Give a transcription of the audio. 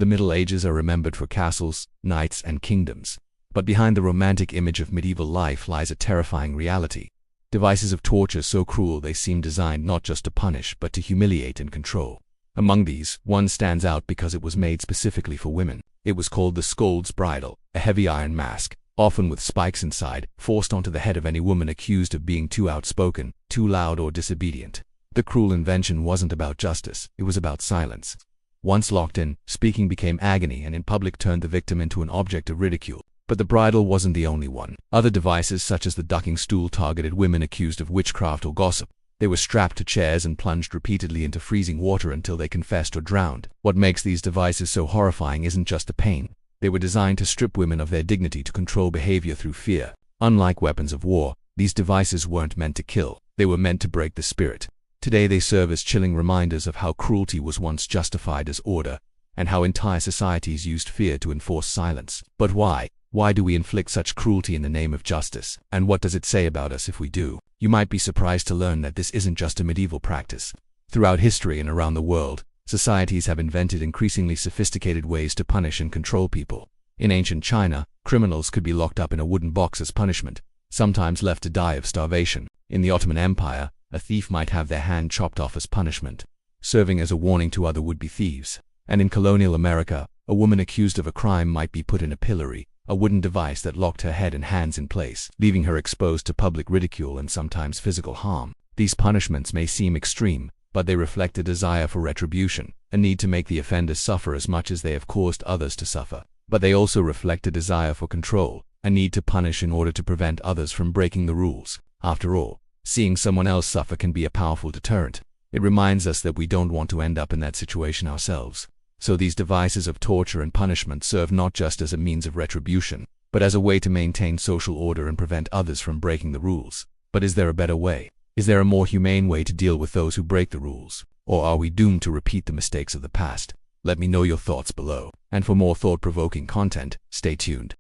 The Middle Ages are remembered for castles, knights, and kingdoms. But behind the romantic image of medieval life lies a terrifying reality. Devices of torture so cruel they seem designed not just to punish but to humiliate and control. Among these, one stands out because it was made specifically for women. It was called the Scold's Bridle, a heavy iron mask, often with spikes inside, forced onto the head of any woman accused of being too outspoken, too loud, or disobedient. The cruel invention wasn't about justice, it was about silence. Once locked in, speaking became agony and in public turned the victim into an object of ridicule. But the bridle wasn't the only one. Other devices such as the ducking stool targeted women accused of witchcraft or gossip. They were strapped to chairs and plunged repeatedly into freezing water until they confessed or drowned. What makes these devices so horrifying isn't just the pain. They were designed to strip women of their dignity, to control behavior through fear. Unlike weapons of war, these devices weren't meant to kill. They were meant to break the spirit. Today they serve as chilling reminders of how cruelty was once justified as order, and how entire societies used fear to enforce silence. But why? Why do we inflict such cruelty in the name of justice? And what does it say about us if we do? You might be surprised to learn that this isn't just a medieval practice. Throughout history and around the world, societies have invented increasingly sophisticated ways to punish and control people. In ancient China, criminals could be locked up in a wooden box as punishment, sometimes left to die of starvation. In the Ottoman Empire, a thief might have their hand chopped off as punishment, serving as a warning to other would-be thieves. And in colonial America, a woman accused of a crime might be put in a pillory, a wooden device that locked her head and hands in place, leaving her exposed to public ridicule and sometimes physical harm. These punishments may seem extreme, but they reflect a desire for retribution, a need to make the offenders suffer as much as they have caused others to suffer. But they also reflect a desire for control, a need to punish in order to prevent others from breaking the rules. After all, seeing someone else suffer can be a powerful deterrent. It reminds us that we don't want to end up in that situation ourselves. So these devices of torture and punishment serve not just as a means of retribution, but as a way to maintain social order and prevent others from breaking the rules. But is there a better way? Is there a more humane way to deal with those who break the rules? Or are we doomed to repeat the mistakes of the past? Let me know your thoughts below. And for more thought-provoking content, stay tuned.